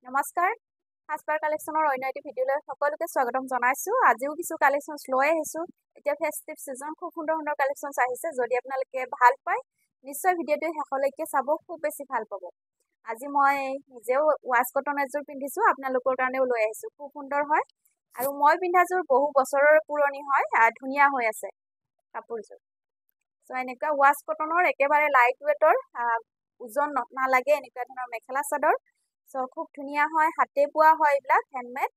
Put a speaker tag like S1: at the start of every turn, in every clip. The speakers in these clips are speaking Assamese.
S1: নমস্কাৰ সাজপাৰ কালেকশ্যনৰ অন্য এটি ভিডিঅ'লৈ সকলোকে স্বাগতম জনাইছোঁ। আজিও কিছু কালেকশ্যনছ লৈ আহিছোঁ। এতিয়া ফেষ্টিভ ছিজন, খুব সুন্দৰ সুন্দৰ কালেকশ্যনছ আহিছে। যদি আপোনালোকে ভাল পায় নিশ্চয় ভিডিঅ'টো শেষলৈকে চাব, খুব বেছি ভাল পাব। আজি মই নিজেও ৱাছ কটন এযোৰ পিন্ধিছোঁ, আপোনালোকৰ কাৰণেও লৈ আহিছোঁ। খুব সুন্দৰ হয় আৰু মই পিন্ধাযোৰ বহু বছৰৰ পুৰণি হয়, ধুনীয়া হৈ আছে কাপোৰযোৰ। চ' এনেকুৱা ৱাছ কটনৰ একেবাৰে লাইট ৱেটৰ, ওজন নালাগে এনেকুৱা ধৰণৰ মেখেলা চাদৰ। চ' খুব ধুনীয়া হয়, হাতে বোৱা হয়, এইবিলাক হেণ্ডমেড।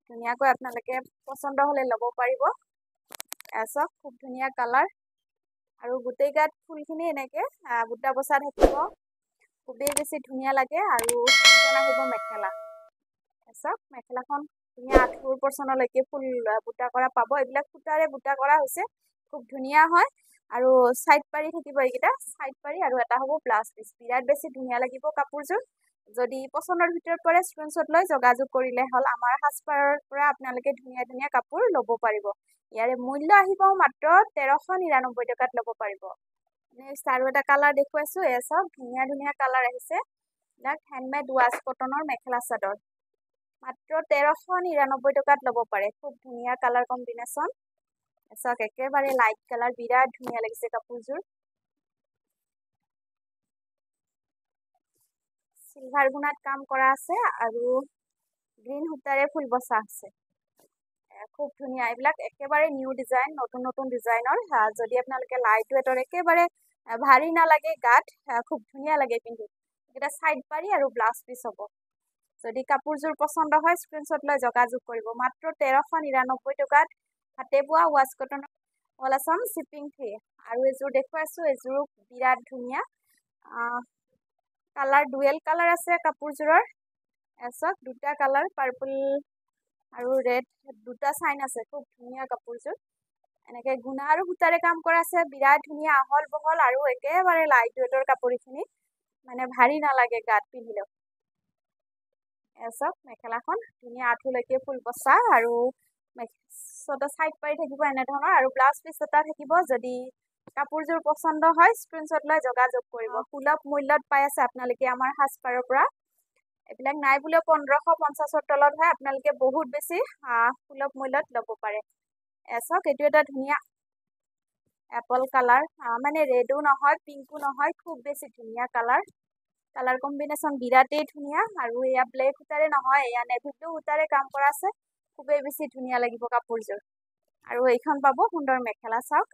S1: ধুনীয়াকৈ আপোনালোকে পচন্দ হ'লে ল'ব পাৰিব। চাওক খুব ধুনীয়া কালাৰ আৰু গোটেই গাত ফুলখিনি এনেকৈ বুটা বচা থাকিব, খুবেই বেছি ধুনীয়া লাগে। আৰু এখন আহিব মেখেলা। চাওক মেখেলাখন ধুনীয়া আঁঠুৰ পৰ্চনলৈকে ফুল বুটা কৰা পাব। এইবিলাক সূতাৰে বুটা কৰা হৈছে, খুব ধুনীয়া হয়। আৰু ছাইড পাৰি থাকিব, এইকেইটা ছাইড পাৰি আৰু এটা হ'ব ব্লাউজ পিচ। বিৰাট বেছি ধুনীয়া লাগিব কাপোৰযোৰ। যদি পচন্দৰ ভিতৰত পৰে স্ক্ৰীনশ্বট লৈ যোগাযোগ কৰিলে হ'ল। আমাৰ সাজপাৰৰ পৰা আপোনালোকে ধুনীয়া ধুনীয়া কাপোৰ ল'ব পাৰিব। ইয়াৰে মূল্য আহিব মাত্ৰ 1399 টকাত ল'ব পাৰিব। নেক্সট আৰু এটা কালাৰ দেখুৱাইছোঁ। এয়া চাওক ধুনীয়া ধুনীয়া কালাৰ আহিছে। এইবিলাক হেণ্ডমেড ৱাছ কটনৰ মেখেলা চাদৰ মাত্ৰ 1399 টকাত ল'ব পাৰে। খুব ধুনীয়া কালাৰ কম্বিনেশ্যন। চাওক একেবাৰে লাইট কালাৰ, বিৰাট ধুনীয়া লাগিছে কাপোৰযোৰ। চিলভাৰ গুণাত কাম কৰা আছে আৰু গ্ৰীণ সূতাৰে ফুল বচা আছে। খুব ধুনীয়া, এইবিলাক একেবাৰে নিউ ডিজাইন, নতুন নতুন ডিজাইনৰ। যদি আপোনালোকে লাইট ৱেটৰ একেবাৰে ভাৰী নালাগে গাত, খুব ধুনীয়া লাগে পিন্ধি। এইকেইটা ছাইড পাৰি আৰু ব্লাউজ পিচ হ'ব। যদি কাপোৰযোৰ পচন্দ হয় স্ক্ৰীনশ্বট লৈ যোগাযোগ কৰিব। মাত্ৰ 1399 টকাত হাতে বোৱা ৱাছ কটনৰ অল আছাম শ্বিপিং ফ্ৰী। আৰু এযোৰ দেখুৱাইছোঁ, এযোৰো বিৰাট ধুনীয়া। কালাৰ ডুৱেল কালাৰ আছে কাপোৰযোৰৰ। চাওক দুটা কালাৰ, পাৰ্পল আৰু ৰেড, দুটা চাইন আছে। খুব ধুনীয়া কাপোৰযোৰ। এনেকৈ গুণা আৰু সূতাৰে কাম কৰা আছে, বিৰাট ধুনীয়া আহল বহল আৰু একেবাৰে লাইট ৱেটৰ কাপোৰ এইখিনি, মানে ভাৰী নালাগে গাত পিন্ধিলেও। চাওক মেখেলাখন ধুনীয়া আঁঠুলৈকে ফুল বচা আৰু ছাইড পাৰি থাকিব এনেধৰণৰ। আৰু ব্লাউজ পিচ এটা থাকিব। যদি কাপোৰযোৰ পচন্দ হয় স্ক্ৰীনশ্বট লৈ যোগাযোগ কৰিব। সুলভ মূল্যত পাই আছে আপোনালোকে আমাৰ সাজপাৰৰ পৰা। এইবিলাক নাই বুলিও 1550ৰ তলত হয়, আপোনালোকে বহুত বেছি সুলভ মূল্যত ল'ব পাৰে। চাওক এইটো এটা ধুনীয়া এপল কালাৰ, মানে ৰেডো নহয় পিংকো নহয়, খুব বেছি ধুনীয়া কালাৰ। কালাৰ কম্বিনেশ্যন বিৰাটেই ধুনীয়া। আৰু এয়া ব্লেক সূতাৰে নহয়, এয়া নেভি ব্লু সূতাৰে কাম কৰা আছে। খুবেই বেছি ধুনীয়া লাগিব কাপোৰযোৰ। আৰু এইখন পাব সুন্দৰ মেখেলা। চাওক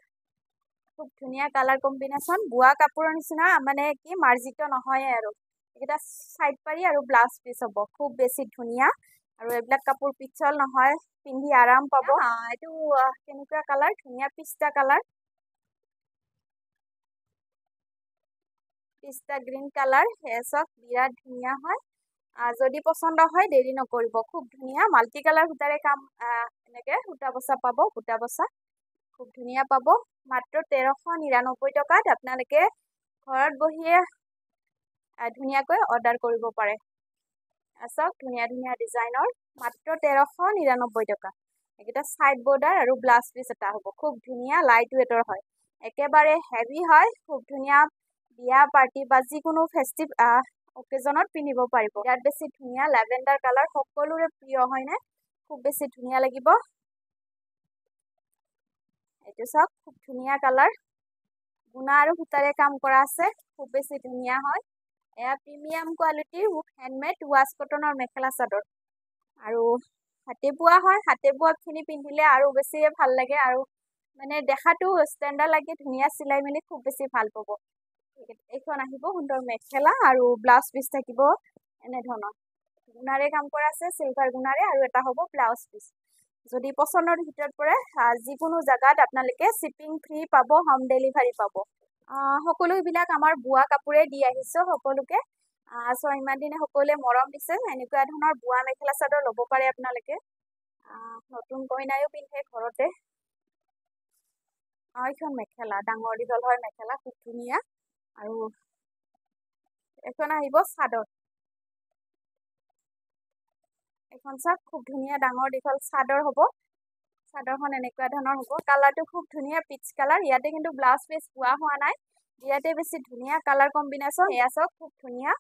S1: খুব ধুনীয়া কালাৰ কম্বিনেশ্যন। বোৱা কাপোৰৰ নিচিনা মানে কি মাৰ্জিত নহয়ে আৰু। এইকেইটা ছাইড পাৰি আৰু ব্লাউজ পিচ হ'ব। খুব বেছি ধুনীয়া। আৰু এইবিলাক কাপোৰ পিছল নহয়, পিন্ধি আৰাম পাব। এইটো কেনেকুৱা কালাৰ, ধুনীয়া পিষ্টা কালাৰ, পিষ্টা গ্ৰীণ কালাৰ। চাওক বিৰাট ধুনীয়া হয়। যদি পচন্দ হয় দেৰি নকৰিব। খুব ধুনীয়া মাল্টি কালাৰ সূতাৰে কাম, এনেকৈ সূতা বচা পাব, সূতা বচা খুব ধুনীয়া পাব। মাত্ৰ 1399 টকাত আপোনালোকে ঘৰত বহিয়ে ধুনীয়াকৈ অৰ্ডাৰ কৰিব পাৰে। চাওক ধুনীয়া ধুনীয়া ডিজাইনৰ, মাত্ৰ 1399 টকা। এইকেইটা ছাইড বৰ্ডাৰ আৰু ব্লাউজ পিচ এটা হ'ব। খুব ধুনীয়া লাইট ৱেটৰ হয়, একেবাৰে হেভি হয়। খুব ধুনীয়া বিয়া পাৰ্টি বা যিকোনো ফেষ্টিভ অকেজনত পিন্ধিব পাৰিব। বিৰাট বেছি ধুনীয়া লেভেণ্ডাৰ কালাৰ, সকলোৰে প্ৰিয় হয়নে? খুব বেছি ধুনীয়া লাগিব। এইটো চাওক খুব ধুনীয়া কালাৰ, গুণা আৰু সূতাৰে কাম কৰা আছে। খুব বেছি ধুনীয়া হয়। এয়া প্ৰিমিয়াম কোৱালিটিৰ হেণ্ডমেড ৱাছ কটনৰ মেখেলা চাদৰ। আৰু হাতে বোৱা হয়, হাতে বোৱাখিনি পিন্ধিলে আৰু বেছিয়ে ভাল লাগে। আৰু মানে দেখাটো ষ্টেণ্ডাৰ্ড লাগে, ধুনীয়া চিলাই মেলি খুব বেছি ভাল পাব। এইখন আহিব সুন্দৰ মেখেলা আৰু ব্লাউজ পিচ থাকিব এনেধৰণৰ। গুণাৰে কাম কৰা আছে, চিলভাৰ গুণাৰে। আৰু এটা হ'ব ব্লাউজ পিচ। যদি পচন্দৰ ভিতৰত পৰে যিকোনো জেগাত আপোনালোকে শ্বিপিং ফ্ৰী পাব, হোম ডেলিভাৰী পাব। সকলোবিলাক আমাৰ বোৱা কাপোৰে দি আহিছোঁ সকলোকে। চ' ইমান দিনে সকলোৱে মৰম দিছে। এনেকুৱা ধৰণৰ বোৱা মেখেলা চাদৰ ল'ব পাৰে আপোনালোকে। নতুন কইনায়ো পিন্ধে ঘৰতে। এইখন মেখেলা ডাঙৰ দীঘল হয়, মেখেলা খুব ধুনীয়া। আৰু এখন আহিব চাদৰ। এখন চাওক খুব ধুনীয়া ডাঙৰ দীঘল চাদৰ হ'ব। চাদৰখন এনেকুৱা ধৰণৰ হ'ব। কালাৰটো খুব ধুনীয়া পিচ কালাৰ। ইয়াতে কিন্তু ব্লাউজ পিচ পোৱা হোৱা নাই। ইয়াতে বেছি ধুনীয়া কালাৰ কম্বিনেশ্যন। এয়া চাওক খুব ধুনীয়া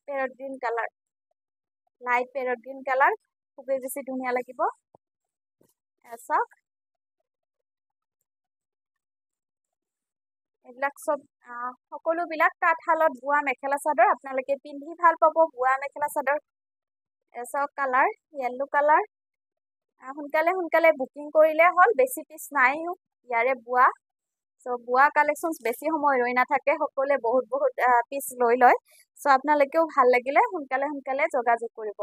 S1: parrot green colour. Light parrot green colour খুবেই বেছি ধুনীয়া লাগিব চাওক এইবিলাক চব সকলোবিলাক তাঁতশালত বোৱা মেখেলা চাদৰ আপোনালোকে পিন্ধি ভাল পাব বোৱা মেখেলা চাদৰ চাওক কালাৰ য়েল্লো কালাৰ সোনকালে বুকিং কৰিলে হ'ল বেছি পিছ নাই ইয়াৰে বোৱা চ' বোৱা কালেকশ্যনছ বেছি সময় ৰৈ নাথাকে সকলোৱে বহুত পিছ লৈ লয় চ' আপোনালোকেও ভাল লাগিলে সোনকালে যোগাযোগ কৰিব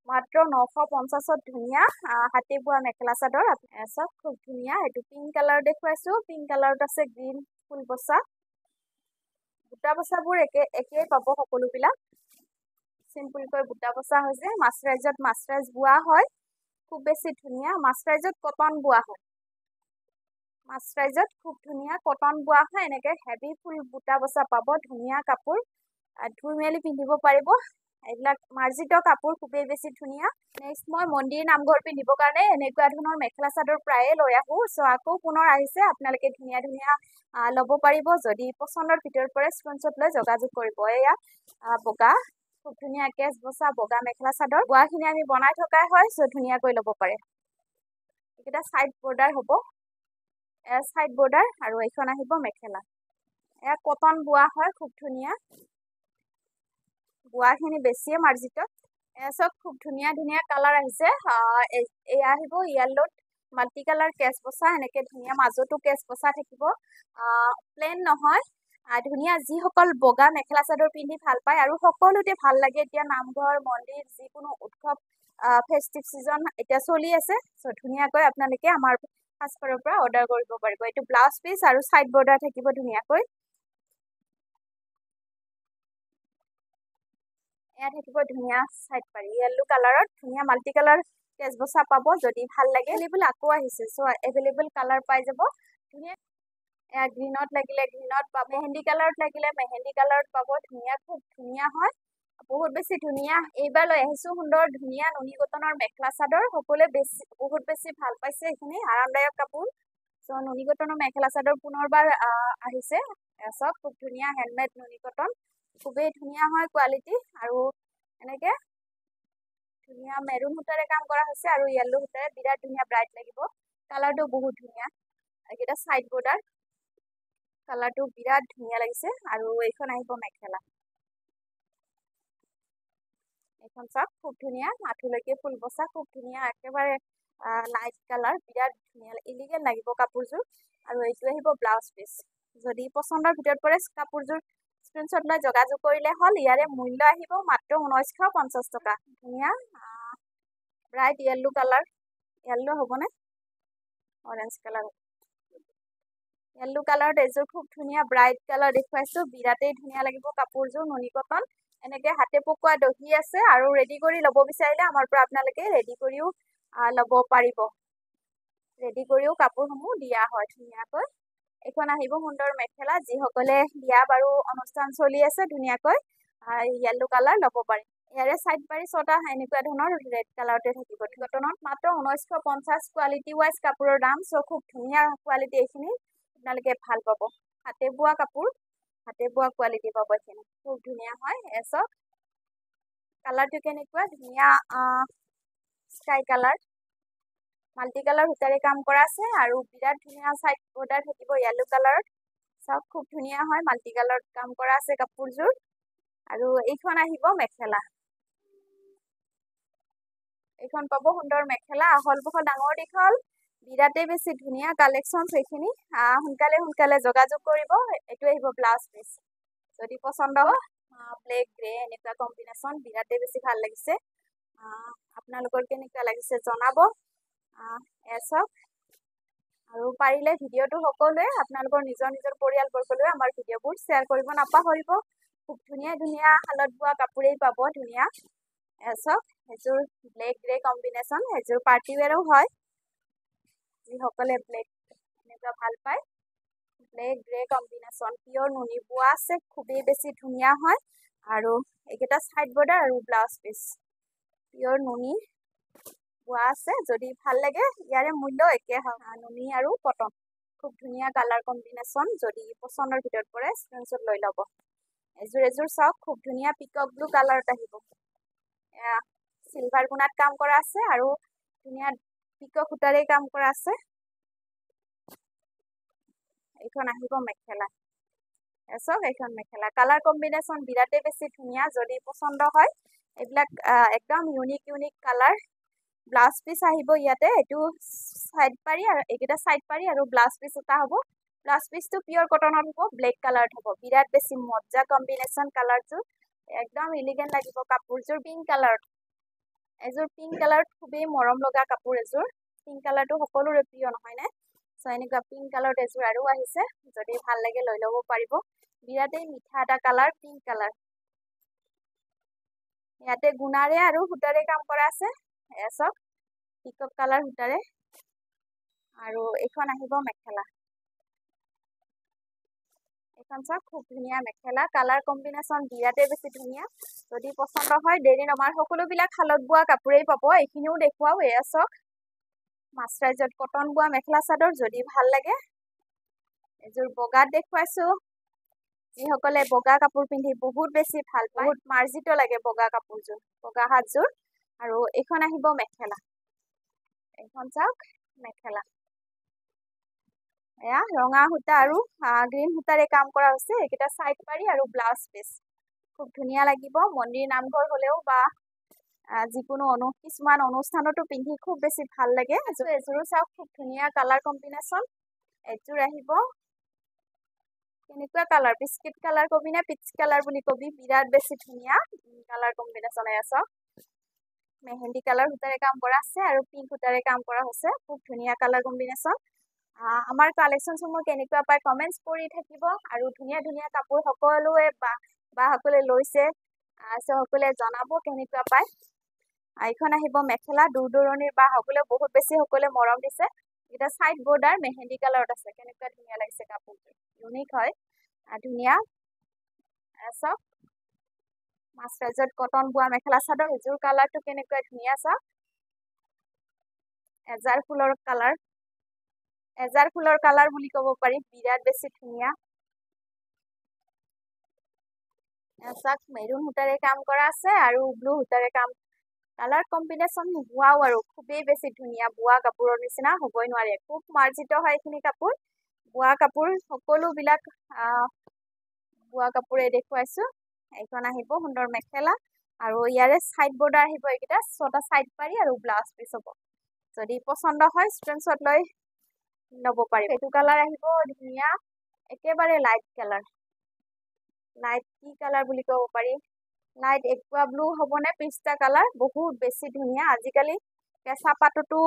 S1: মাত্ৰ 950ত ধুনীয়া হাতে বোৱা মেখেলা চাদৰ চব খুব ধুনীয়া এইটো পিংক কালাৰ দেখুৱাইছো পিংক কালাৰত আছে গ্ৰীণ ফুল বচা বুটা বচাবোৰ একেই পাব সকলোবিলাক চিম্পুলকৈ বুটা বচা হৈছে মাছৰাইজত মাছৰাইজ বোৱা হয় খুব বেছি ধুনীয়া মাছৰাইজত কটন বোৱা হয় মাছৰাইজত খুব ধুনীয়া কটন বোৱা হয় এনেকে হেভি ফুল বুটা বচা পাব ধুনীয়া কাপোৰ ধুই মেলি পিন্ধিব পাৰিব এইবিলাক মাৰ্জিত কাপোৰ খুবেই বেছি ধুনীয়া নেক্সট মই মন্দিৰ নামঘৰ পিন্ধিবৰ কাৰণে এনেকুৱা ধৰণৰ মেখেলা চাদৰ প্ৰায়ে লৈ আহো চ' আকৌ পুনৰ আহিছে আপোনালোকে ধুনীয়া ল'ব পাৰিব যদি পচন্দৰ ভিতৰৰ পৰা স্ক্ৰীনশ্বট লৈ যোগাযোগ কৰিব এয়া বগা খুব ধুনীয়া কেচ বচা বগা মেখেলা চাদৰ বোৱাখিনি আমি বনাই থকাই হয় চ' ধুনীয়াকৈ ল'ব পাৰে এইকেইটা চাইড বৰ্ডাৰ হ'ব চাইড বৰ্ডাৰ আৰু এইখন আহিব মেখেলা এয়া কটন বোৱা হয় খুব ধুনীয়া বোৱাখিনি বেছিয়ে মাৰ্জিত এয়া চব খুব ধুনীয়া কালাৰ আহিছে এয়া আহিব য়েল্লোত মাল্টি কালাৰ কেচ বচা এনেকে ধুনীয়া মাজতো কেচ বচা থাকিব প্লেন নহয় ধুনীয়া যিসকল বগা মেখেলা চাদৰ পিন্ধি ভাল পায় আৰু সকলোতে ভাল লাগে এতিয়া নামঘৰ মন্দিৰ যিকোনো উৎসৱ ফেষ্টিভ চিজন এতিয়া চলি আছে চ' ধুনীয়াকৈ আপোনালোকে আমাৰ সাজপাৰৰ পৰা অৰ্ডাৰ কৰিব পাৰিব এইটো ব্লাউজ পিচ আৰু চাইড বৰ্ডাৰ থাকিব ধুনীয়াকৈ এয়া থাকিব ধুনীয়া চাইড পাৰি য়েল্লো কালাৰত ধুনীয়া মাল্টি কালাৰ কেচ বচা পাব যদি ভাল লাগে এভেইলেবল আকৌ আহিছে চ' এভেইলেবল কালাৰ পাই যাব ধুনীয়া এয়া গ্ৰীণত লাগিলে গ্ৰীণত পাব মেহেন্দি কালাৰত লাগিলে মেহেন্দি কালাৰত পাব ধুনীয়া খুব ধুনীয়া হয় বহুত বেছি ধুনীয়া এইবাৰ লৈ আহিছো সুন্দৰ ধুনীয়া নুনি কটনৰ মেখেলা চাদৰ সকলোৱে বহুত বেছি ভাল পাইছে এইখিনি আৰামদায়ক কাপোৰ চ' নুনি কটনৰ মেখেলা চাদৰ পুনৰবাৰ আহিছে চব খুব ধুনীয়া হেণ্ডমেড নুনি কটন খুবেই ধুনীয়া হয় কোৱালিটি আৰু এনেকে ধুনীয়া মেৰুন সূতাৰে কাম কৰা হৈছে আৰু য়েল্লো সূতাৰে বিৰাট ধুনীয়া ব্ৰাইট লাগিব কালাৰটো বহুত ধুনীয়া এইকেইটা চাইড বৰ্ডাৰ কালাৰটো বিৰাট ধুনীয়া লাগিছে আৰু এইখন আহিব মেখেলা এইখন চাওক খুব ধুনীয়া আঁঠুলৈকে ফুল বচা খুব ধুনীয়া একেবাৰে লাইট কালাৰ বিৰাট ধুনীয়া ইলিগেল লাগিব কাপোৰযোৰ আৰু এইটো আহিব ব্লাউজ পিচ যদি পচন্দৰ ভিতৰত পৰে কাপোৰযোৰ স্ক্ৰীনশ্বট লৈ যোগাযোগ কৰিলে হ'ল ইয়াৰে মূল্য আহিব মাত্ৰ 1950 টকা ধুনীয়া ব্ৰাইট য়েল্লো কালাৰ য়েল্লো হ'বনে অৰেঞ্জ কালাৰ য়েল্লো কালাৰত এযোৰ খুব ধুনীয়া ব্ৰাইট কালাৰ দেখুৱাইছো বিৰাটেই ধুনীয়া লাগিব কাপোৰযোৰ নুনি কটন এনেকে হাতে পকোৱা দহি আছে আৰু ৰেডি কৰি ল'ব বিচাৰিলে আমাৰ পৰা আপোনালোকে ৰেডি কৰিও ল'ব পাৰিব ৰেডি কৰিও কাপোৰসমূহ দিয়া হয় ধুনীয়াকৈ এইখন আহিব সুন্দৰ মেখেলা যিসকলে বিয়া বাৰু অনুষ্ঠান চলি আছে ধুনীয়াকৈ য়েল্লো কালাৰ ল'ব পাৰে ইয়াৰে চাইড পাৰি ছটা এনেকুৱা ধৰণৰ ৰেড কালাৰতে থাকিব কটনত মাত্ৰ 1950 কোৱালিটি ৱাইজ কাপোৰৰ দাম চ' খুব ধুনীয়া কোৱালিটি এইখিনি আপোনালোকে ভাল পাব হাতে বোৱা কাপোৰ হাতে বোৱা কোৱালিটি পাব এইখিনি খুব ধুনীয়া হয় এচক কালাৰটো কেনেকুৱা ধুনীয়া স্কাই কালাৰ মাল্টি কালাৰ সূতাৰে কাম কৰা আছে আৰু বিৰাট ধুনীয়া চাইড বৰ্ডাৰ থাকিব য়েল্লো কালাৰত চাওক খুব ধুনীয়া হয় মাল্টি কালাৰত কাম কৰা আছে কাপোৰযোৰ আৰু এইখন আহিব মেখেলা এইখন পাব সুন্দৰ মেখেলা আহল বহল ডাঙৰ দীঘল বিৰাটেই বেছি ধুনীয়া কালেকশ্যন সেইখিনি সোনকালে যোগাযোগ কৰিব এইটো আহিব ব্লাউজ পিচ যদি পচন্দ হয় ব্লেক গ্ৰে এনেকুৱা কম্বিনেশ্যন বিৰাটেই বেছি ভাল লাগিছে আপোনালোকৰ কেনেকুৱা লাগিছে জনাব এচক আৰু পাৰিলে ভিডিঅ'টো সকলোৱে আপোনালোকৰ নিজৰ পৰিয়ালবৰ্গলৈ আমাৰ ভিডিঅ'বোৰ শ্বেয়াৰ কৰিব নাপাহৰিব খুব ধুনীয়া শালত বোৱা কাপোৰেই পাব ধুনীয়া এচক এযোৰ ব্লেক গ্ৰে কম্বিনেশ্যন এযোৰ পাৰ্টি ৱেৰো হয় যিসকলে ব্লেক এনেকুৱা ভাল পায় ব্লেক গ্ৰে কম্বিনেশ্যন পিয়ৰ নুনি বোৱা আছে খুবেই বেছি ধুনীয়া হয় আৰু এইকেইটা চাইড বৰ্ডাৰ আৰু ব্লাউজ পিচ পিয়ৰ নুনি বোৱা আছে যদি ভাল লাগে ইয়াৰে মূল্য একে হয় নুনি আৰু কটন খুব ধুনীয়া কালাৰ কম্বিনেশ্যন যদি পচন্দৰ ভিতৰত পৰে স্ক্ৰীনশ্বট লৈ ল'ব এযোৰ চাওক খুব ধুনীয়া পিকক ব্লু কালাৰত আহিব সিলভাৰ গুণাত কাম কৰা আছে আৰু ধুনীয়া পিকক সূতাৰে কাম কৰা আছে। এইখন আহিব মেখেলা। চাওক এইখন মেখেলা কালাৰ কম্বিনেশ্যন বিৰাটেই বেছি ধুনীয়া। যদি পচন্দ হয় এইবিলাক একদম ইউনিক কালাৰ। ব্লাউজ পিচ আহিব ইয়াতে, এইটো সাইড পাৰি আৰু এইকেইটা সাইড পাৰি আৰু ব্লাউজ পিচ এটা হ'ব। ব্লাউজ পিচটো পিয়ৰ কটনত হ'ব, ব্লেক কালাৰত হ'ব। বিৰাট বেছি মজা কম্বিনেশ্যন কালাৰযোৰ, একদম ইলিগেণ্ট লাগিব কাপোৰযোৰ। পিংক কালাৰত, এযোৰ পিংক কালাৰত খুবেই মৰম লগা কাপোৰ এযোৰ। পিংক কালাৰটো সকলোৰে প্ৰিয় নহয়নে? চ' এনেকুৱা পিংক কালাৰত এযোৰ আৰু আহিছে, যদি ভাল লাগে লৈ ল'ব পাৰিব। বিৰাটেই মিঠা এটা কালাৰ, পিংক কালাৰ। ইয়াতে গুণাৰে আৰু সূতাৰে কাম কৰা আছে। এয়া চাওক পিকক কালাৰ সূতাৰে। আৰু এইখন আহিব মেখেলা। এইখন চাওক খুব ধুনীয়া মেখেলা, কালাৰ কম্বিনেশ্যন বিৰাটেই বেছি ধুনীয়া। যদি পচন্দ হয় দেৰি নমাৰ সকলোবিলাক শালত বোৱা কাপোৰেই পাব। এইখিনিও দেখুৱাও। এয়া চাওক মাছৰাইজত কটন বোৱা মেখেলা চাদৰ। যদি ভাল লাগে এযোৰ বগাত দেখুৱাইছো। যিসকলে বগা কাপোৰ পিন্ধি বহুত বেছি ভাল পায়, বহুত মাৰ্জিত লাগে বগা কাপোৰযোৰ, বগা হাতযোৰ। আৰু এইখন আহিব মেখেলা। এইখন চাওক মেখেলা। এয়া ৰঙা সূতা আৰু গ্ৰীণ সূতাৰে কাম কৰা হৈছে। এইকেইটা সাইড পাৰি আৰু ব্লাউজ পিচ খুব ধুনীয়া লাগিব। মন্দিৰ নামঘৰ হলেও বা যিকোনো কিছুমান অনুষ্ঠানতো পিন্ধি খুব বেছি ভাল লাগে। এযোৰো চাওক খুব ধুনীয়া কালাৰ কম্বিনেশ্যন। এযোৰ আহিব কেনেকুৱা কালাৰ, বিস্কিট কালাৰ কবি নে পিচ কালাৰ বুলি কবি, বিৰাট বেছি ধুনীয়া কালাৰ কম্বিনেশ্যন। এয়া চাওক মেহেন্দি কালাৰ সূতাৰে কাম কৰা আছে আৰু পিংক সূতাৰে কাম কৰা হৈছে। খুব ধুনীয়া কালাৰ কম্বিনেশ্যন। আমাৰ কালেকশ্যনসমূহ কেনেকুৱা পায় কমেণ্টছ কৰি থাকিব। আৰু ধুনীয়া কাপোৰ সকলোৱে বা সকলে লৈছে, সকলে জনাব কেনেকুৱা পায়। এইখন আহিব মেখেলা। দূৰ দূৰণিৰ বা সকলে বহুত বেছি সকলে মৰম দিছে। এটা সাইড বৰ্ডাৰ মেহেন্দি কালাৰত আছে। কেনেকুৱা ধুনীয়া লাগিছে কাপোৰটো, ইউনিক হয়, ধুনীয়া। চাওক মাছৰাইজত কটন বোৱা মেখেলা চাদৰ। এযোৰ কালাৰটো কেনেকুৱা ধুনীয়া চাওক, এজাৰ ফুলৰ কালাৰ, এজাৰ ফুলৰ কালাৰ বুলি ক'ব পাৰি, বিৰাট বেছি ধুনীয়া। চাওক মেৰুন সূতাৰে কাম কৰা আছে আৰু ব্লু সূতাৰে কাম। কালাৰ কম্বিনেশ্যন বোৱাও আৰু খুবেই বেছি ধুনীয়া। বোৱা কাপোৰৰ নিচিনা হ'বই নোৱাৰে, খুব মাৰ্জিত হয় এইখিনি কাপোৰ। বোৱা কাপোৰ সকলোবিলাক বোৱা কাপোৰে দেখুৱাইছো। এইখন আহিব সুন্দৰ মেখেলা আৰু ইয়াৰে সাইড বৰ্ডাৰ আহিব। এইকেইটা 6টা সাইড পাৰি আৰু ব্লাউজ পিচ হ'ব। যদি পচন্দ হয় স্ক্ৰীনশ্বট লৈ ল'ব পাৰিব। এইটো কালাৰ আহিব ধুনীয়া, একেবাৰে লাইট কালাৰ। লাইট কি কালাৰ বুলি ক'ব পাৰি, লাইট একুৱা ব্লু হ'বনে পিষ্টা কালাৰ, বহুত বেছি ধুনীয়া। আজিকালি কেঁচা পাততো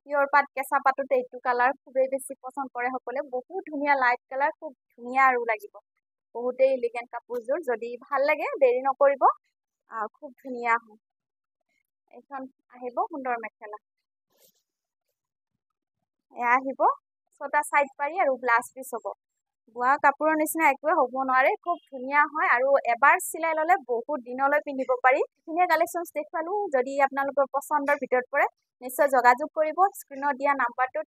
S1: পিয়ৰ পাত কেঁচা পাততো এইটো কালাৰ খুবেই বেছি পচন্দ কৰে সকলে। বহুত ধুনীয়া লাইট কালাৰ, খুব ধুনীয়া আৰু লাগিব। বহুতেই ইলিগেণ্ট কাপোৰযোৰ। যদি ভাল লাগে দেৰি নকৰিব, খুব ধুনীয়া হয়। এইখন আহিব সুন্দৰ মেখেলা। এয়া আহিব 6টা সাইড পাৰি আৰু ব্লাউজ পিচ হ'ব। বোৱা কাপোৰৰ নিচিনা একোৱে হ'ব নোৱাৰে, খুব ধুনীয়া হয় আৰু এবাৰ চিলাই ল'লে বহুত দিনলৈ পিন্ধিব পাৰি। ধুনীয়া কালেকশ্যন দেখুৱালো। যদি আপোনালোকৰ পচন্দৰ ভিতৰত পৰে নিশ্চয় যোগাযোগ কৰিব স্ক্ৰীনত দিয়া নাম্বাৰটোত।